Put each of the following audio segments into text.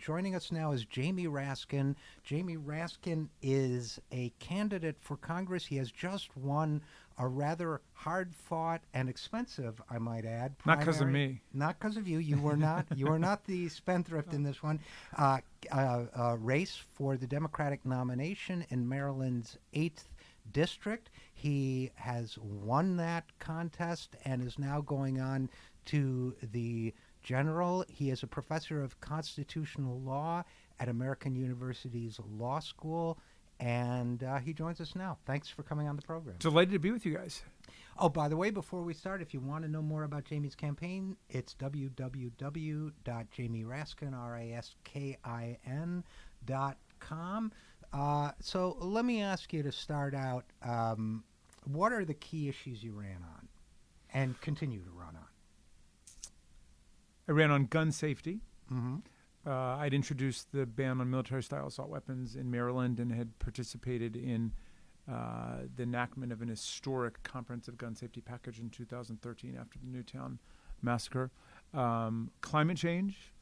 joining us now is Jaime Raskin. Jaime Raskin is a candidate for Congress. He has just won a rather hard-fought and expensive, I might add, primary. Not because of me. Not because of you. You were not. You are not the spendthrift in this one. Race for the Democratic nomination in Maryland's 8th district. He has won that contest and is now going on to the general. He is a professor of constitutional law at American University's Law School, and he joins us now. Thanks for coming on the program. Delighted to be with you guys. Oh, by the way, before we start, if you want to know more about Jaime's campaign, it's www.JaimeRaskin.com. So let me ask you to start out, what are the key issues you ran on and continue to run on? I ran on gun safety. Mm-hmm. I'd introduced the ban on military-style assault weapons in Maryland and had participated in the enactment of an historic comprehensive gun safety package in 2013 after the Newtown massacre. Climate change,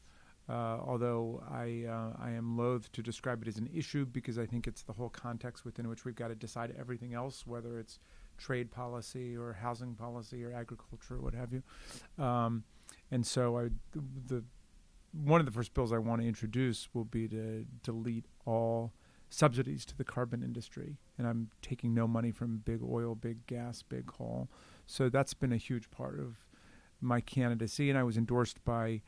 although I am loath to describe it as an issue because I think it's the whole context within which we've got to decide everything else, whether it's trade policy or housing policy or agriculture or what have you. And so one of the first bills I want to introduce will be to delete all subsidies to the carbon industry. And I'm taking no money from big oil, big gas, big coal. So that's been a huge part of my candidacy. And I was endorsed by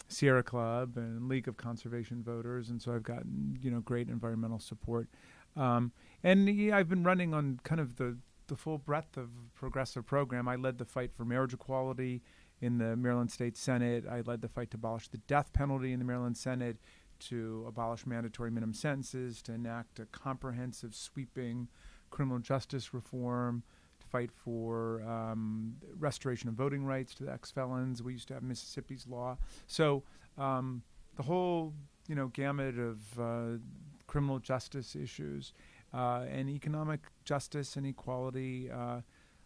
Sierra Club and League of Conservation Voters. And so I've gotten, great environmental support. And I've been running on kind of the full breadth of progressive program. I led the fight for marriage equality in the Maryland State Senate. I led the fight to abolish the death penalty in the Maryland Senate, to abolish mandatory minimum sentences, to enact a comprehensive, sweeping criminal justice reform, to fight for restoration of voting rights to the ex-felons. We used to have Mississippi's law. So the whole, gamut of criminal justice issues and economic justice and equality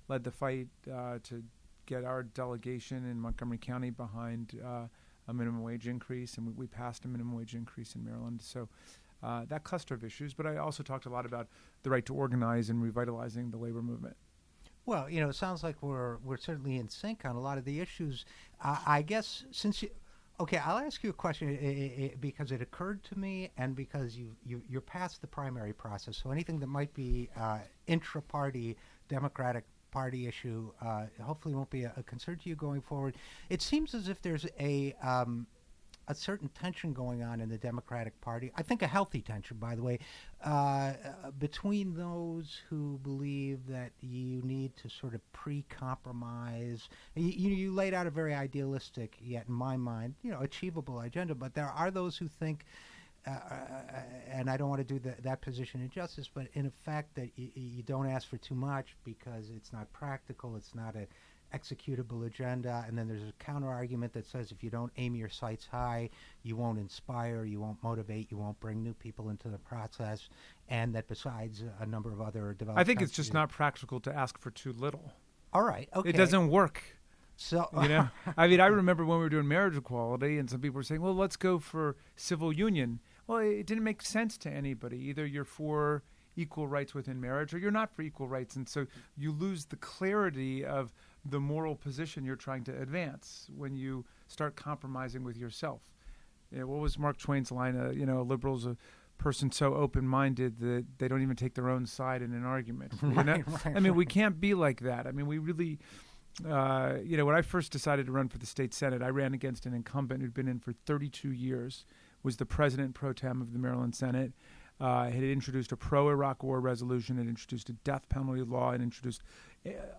led the fight to get our delegation in Montgomery County behind a minimum wage increase, and we passed a minimum wage increase in Maryland. So that cluster of issues. But I also talked a lot about the right to organize and revitalizing the labor movement. Well, it sounds like we're certainly in sync on a lot of the issues. I guess since you... Okay, I'll ask you a question because it occurred to me and because you're past the primary process. So anything that might be intra-party Democratic Party issue hopefully won't be a concern to you going forward. It seems as if there's a certain tension going on in the Democratic Party. I think a healthy tension, by the way, between those who believe that you need to sort of pre-compromise. You laid out a very idealistic, yet in my mind, achievable agenda. But there are those who think, and I don't want to do that position injustice, but in effect that you don't ask for too much because it's not practical, it's not a executable agenda, and then there's a counter argument that says if you don't aim your sights high, you won't inspire, you won't motivate, you won't bring new people into the process, and that besides a number of other developments. I think it's just not practical to ask for too little. All right, okay. It doesn't work. So I mean, I remember when we were doing marriage equality, and some people were saying, well, let's go for civil union. Well, it didn't make sense to anybody. Either you're for equal rights within marriage or you're not for equal rights. And so you lose the clarity of the moral position you're trying to advance when you start compromising with yourself. What was Mark Twain's line? A liberal's a person so open-minded that they don't even take their own side in an argument. Right, I mean, we can't be like that. I mean, we really... when I first decided to run for the state Senate, I ran against an incumbent who'd been in for 32 years, was the president pro tem of the Maryland Senate, had introduced a pro-Iraq war resolution, had introduced a death penalty law, and introduced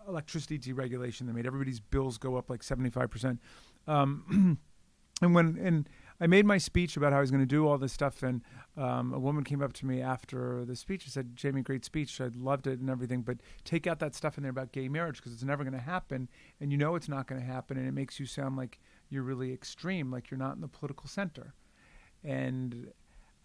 electricity deregulation that made everybody's bills go up like 75%. And I made my speech about how I was going to do all this stuff, and a woman came up to me after the speech and said, Jaime, great speech. I loved it and everything, but take out that stuff in there about gay marriage because it's never going to happen, and you know it's not going to happen, and it makes you sound like you're really extreme, like you're not in the political center. And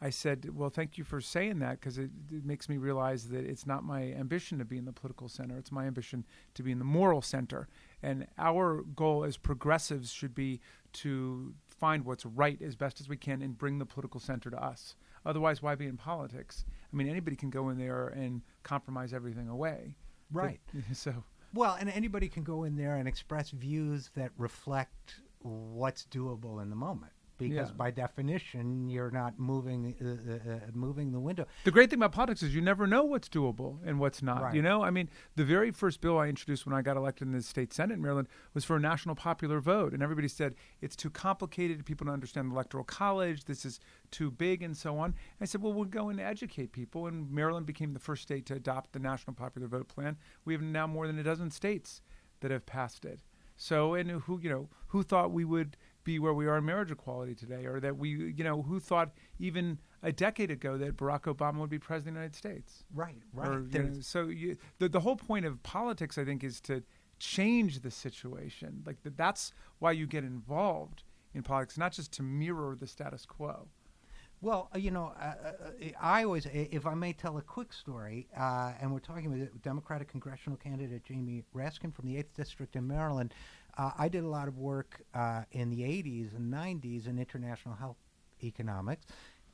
I said, well, thank you for saying that because it makes me realize that it's not my ambition to be in the political center. It's my ambition to be in the moral center. And our goal as progressives should be to find what's right as best as we can and bring the political center to us. Otherwise, why be in politics? I mean, anybody can go in there and compromise everything away. Right. So. Well, and anybody can go in there and express views that reflect what's doable in the moment. Because by definition, you're not moving the window. The great thing about politics is you never know what's doable and what's not. Right. You know, I mean, the very first bill I introduced when I got elected in the state Senate in Maryland was for a national popular vote. And everybody said, it's too complicated. People don't understand the Electoral College. This is too big and so on. And I said, well, we'll go and educate people. And Maryland became the first state to adopt the national popular vote plan. We have now more than a dozen states that have passed it. So, and who thought we would be where we are in marriage equality today, or that who thought even a decade ago that Barack Obama would be president of the United States? Right. So the whole point of politics, I think, is to change the situation. Like that's why you get involved in politics, not just to mirror the status quo. Well, I always, if I may tell a quick story, and we're talking with Democratic congressional candidate Jaime Raskin from the 8th District in Maryland. I did a lot of work in the 80s and 90s in international health economics,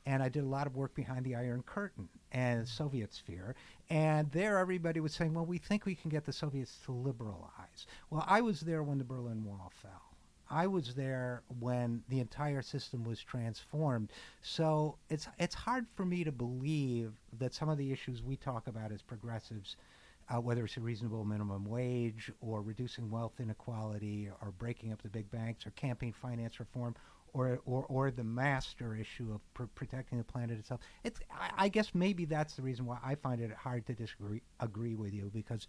and I did a lot of work behind the Iron Curtain and Soviet sphere. And there everybody was saying, well, we think we can get the Soviets to liberalize. Well, I was there when the Berlin Wall fell. I was there when the entire system was transformed. So it's hard for me to believe that some of the issues we talk about as progressives, whether it's a reasonable minimum wage or reducing wealth inequality or breaking up the big banks or campaign finance reform or the master issue of protecting the planet itself. I guess maybe that's the reason why I find it hard to agree with you, because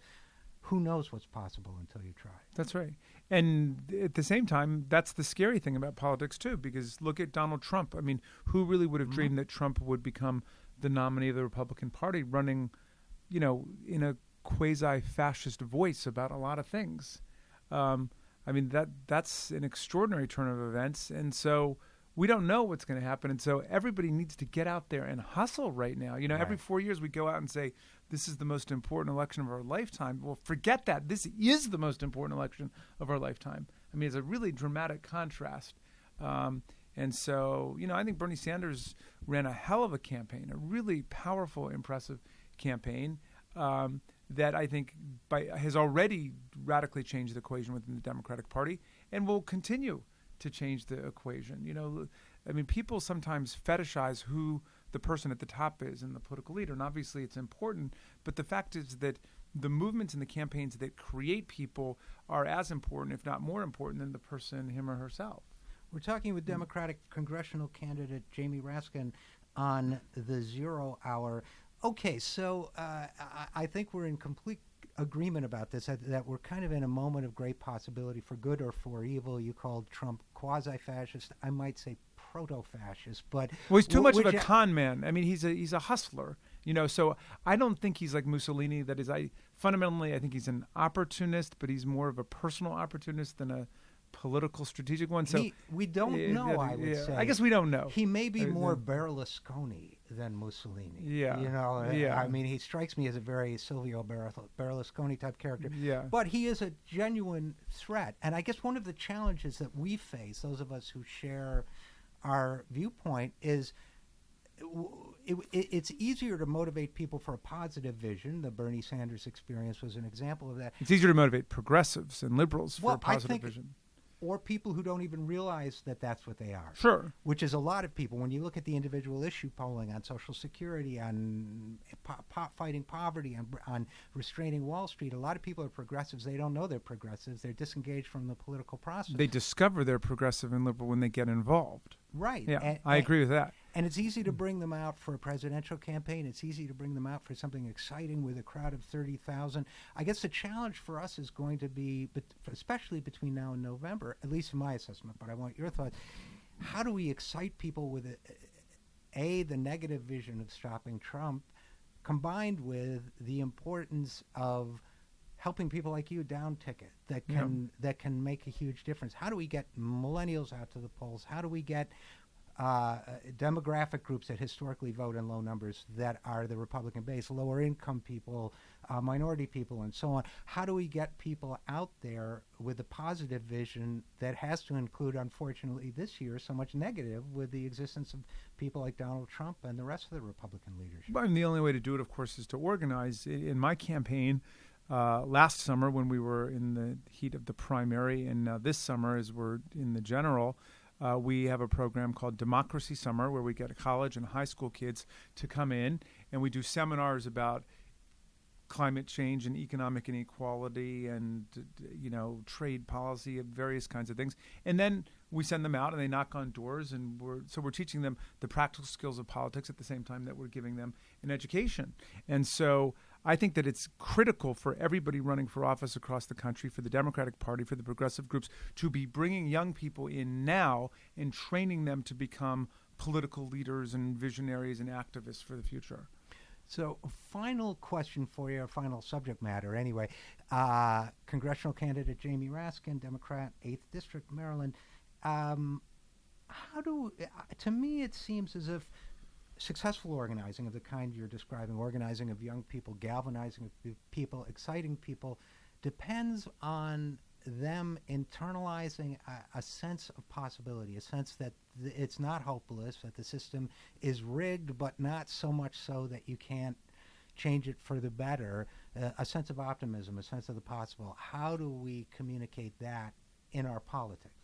who knows what's possible until you try. That's right. And at the same time, that's the scary thing about politics, too, because look at Donald Trump. I mean, who really would have dreamed that Trump would become the nominee of the Republican Party, running, in a quasi-fascist voice about a lot of things? I mean, that's an extraordinary turn of events. And so we don't know what's going to happen. And so everybody needs to get out there and hustle right now. Right. Every 4 years we go out and say, this is the most important election of our lifetime. Well, forget that. This is the most important election of our lifetime. I mean, it's a really dramatic contrast. And so, I think Bernie Sanders ran a hell of a campaign, a really powerful, impressive campaign that I think has already radically changed the equation within the Democratic Party and will continue to change the equation. I mean, people sometimes fetishize who the person at the top is and the political leader, and obviously it's important, but the fact is that the movements and the campaigns that create people are as important, if not more important, than the person, him or herself. We're talking with Democratic congressional candidate Jaime Raskin on the 0 Hour. Okay, so I think we're in complete agreement about this, that we're kind of in a moment of great possibility for good or for evil. You called Trump quasi-fascist. I might say proto-fascist, but he's too much of a con man. I mean, he's a hustler, so I don't think he's like Mussolini. That is, fundamentally I think he's an opportunist, but he's more of a personal opportunist than a political strategic one. So we don't know. I would say. I guess we don't know. He may be more Berlusconi than Mussolini. Yeah. I mean, he strikes me as a very Silvio Berlusconi type character. Yeah. But he is a genuine threat. And I guess one of the challenges that we face, those of us who share our viewpoint, is it's easier to motivate people for a positive vision. The Bernie Sanders experience was an example of that. It's easier to motivate progressives and liberals for a positive vision. Or people who don't even realize that that's what they are. Sure. Which is a lot of people. When you look at the individual issue polling on Social Security, on fighting poverty, on restraining Wall Street, a lot of people are progressives. They don't know they're progressives. They're disengaged from the political process. They discover they're progressive and liberal when they get involved. Right. Yeah, I agree with that. And it's easy to bring them out for a presidential campaign. It's easy to bring them out for something exciting with a crowd of 30,000. I guess the challenge for us is going to be, especially between now and November, at least in my assessment, but I want your thoughts. How do we excite people with the negative vision of stopping Trump, combined with the importance of helping people like you down ticket that can make a huge difference? How do we get millennials out to the polls? How do we get demographic groups that historically vote in low numbers that are the Republican base, lower income people, minority people, and so on. How do we get people out there with a positive vision that has to include, unfortunately, this year, so much negative with the existence of people like Donald Trump and the rest of the Republican leadership? And the only way to do it, of course, is to organize. In my campaign last summer, when we were in the heat of the primary, and now this summer, as we're in the general, we have a program called Democracy Summer, where we get college and high school kids to come in, and we do seminars about climate change and economic inequality and, trade policy and various kinds of things. And then we send them out and they knock on doors, and we're teaching them the practical skills of politics at the same time that we're giving them an education. And so I think that it's critical for everybody running for office across the country, for the Democratic Party, for the progressive groups, to be bringing young people in now and training them to become political leaders and visionaries and activists for the future. So, final question for you, or final subject matter anyway. Congressional candidate Jaime Raskin, Democrat, 8th District, Maryland. To me, it seems as if successful organizing of the kind you're describing, organizing of young people, galvanizing of people, exciting people, depends on them internalizing a sense of possibility, a sense that it's not hopeless, that the system is rigged, but not so much so that you can't change it for the better, a sense of optimism, a sense of the possible. How do we communicate that in our politics?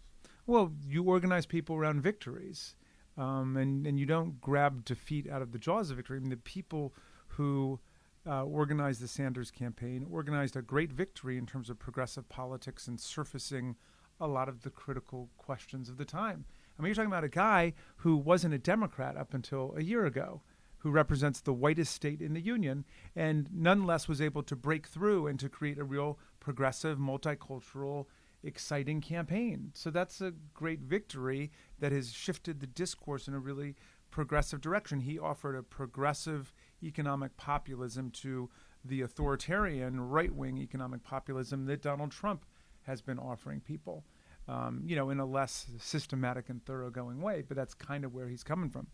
Well, you organize people around victories, and you don't grab defeat out of the jaws of victory. I mean, the people who organized the Sanders campaign, organized a great victory in terms of progressive politics and surfacing a lot of the critical questions of the time. I mean, you're talking about a guy who wasn't a Democrat up until a year ago, who represents the whitest state in the union, and nonetheless was able to break through and to create a real progressive, multicultural, exciting campaign. So that's a great victory that has shifted the discourse in a really progressive direction. He offered a progressive economic populism to the authoritarian right-wing economic populism that Donald Trump has been offering people, in a less systematic and thoroughgoing way. But that's kind of where he's coming from.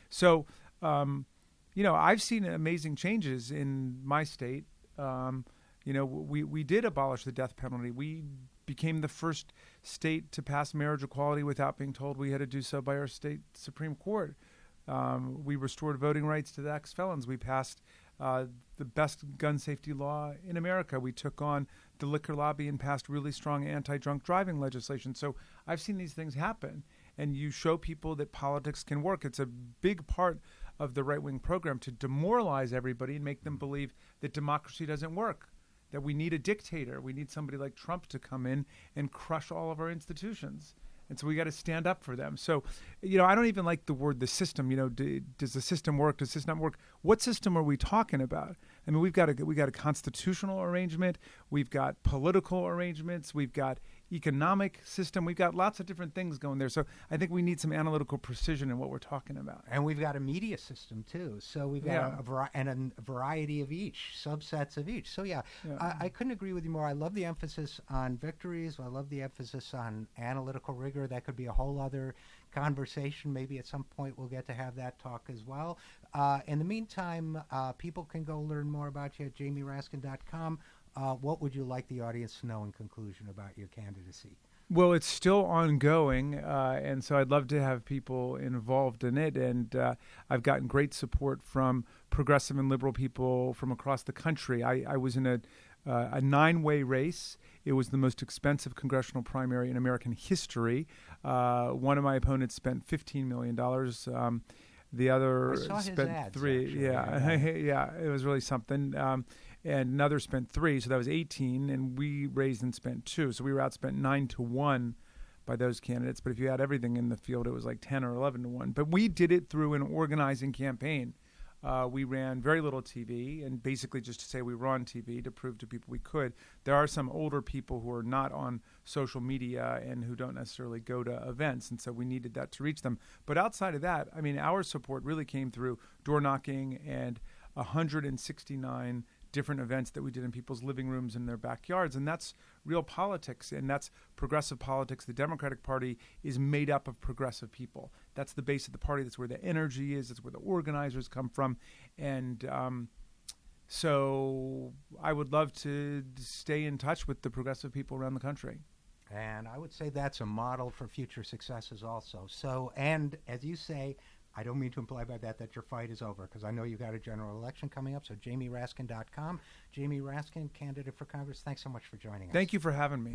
So, I've seen amazing changes in my state. We did abolish the death penalty. We became the first state to pass marriage equality without being told we had to do so by our state Supreme Court. We restored voting rights to the ex-felons. We passed the best gun safety law in America. We took on the liquor lobby and passed really strong anti-drunk driving legislation. So I've seen these things happen, and you show people that politics can work. It's a big part of the right-wing program to demoralize everybody and make them believe that democracy doesn't work, that we need a dictator. We need somebody like Trump to come in and crush all of our institutions. And so we got to stand up for them. So, I don't even like the word the system. Does the system work? Does the system not work? What system are we talking about? I mean, we got a constitutional arrangement. We've got political arrangements. We've got economic system. We've got lots of different things going there. So I think we need some analytical precision in what we're talking about. And we've got a media system too. So we've got a variety of each, subsets of each. So I couldn't agree with you more. I love the emphasis on victories. I love the emphasis on analytical rigor. That could be a whole other conversation. Maybe at some point we'll get to have that talk as well. In the meantime, people can go learn more about you at JaimeRaskin.com. What would you like the audience to know in conclusion about your candidacy? Well, it's still ongoing, and so I'd love to have people involved in it. And I've gotten great support from progressive and liberal people from across the country. I was in a 9-way race. It was the most expensive congressional primary in American history. One of my opponents spent $15 million. The other spent ads, $3. Actually. Yeah, it was really something. And another spent $3, so that was 18, and we raised and spent 2. So we were outspent 9-1 by those candidates. But if you had everything in the field, it was like 10 or 11-1. But we did it through an organizing campaign. We ran very little TV, and basically just to say we were on TV to prove to people we could. There are some older people who are not on social media and who don't necessarily go to events, and so we needed that to reach them. But outside of that, I mean, our support really came through door knocking and 169 different events that we did in people's living rooms and their backyards. And that's real politics, and that's progressive politics. The Democratic Party is made up of progressive people. That's the base of the party. That's where the energy is. That's where the organizers come from. And so I would love to stay in touch with the progressive people around the country. And I would say that's a model for future successes also. So, and as you say, I don't mean to imply by that your fight is over, because I know you got a general election coming up. So JaimeRaskin.com. Jaime Raskin, candidate for Congress, thanks so much for joining us. Thank you for having me.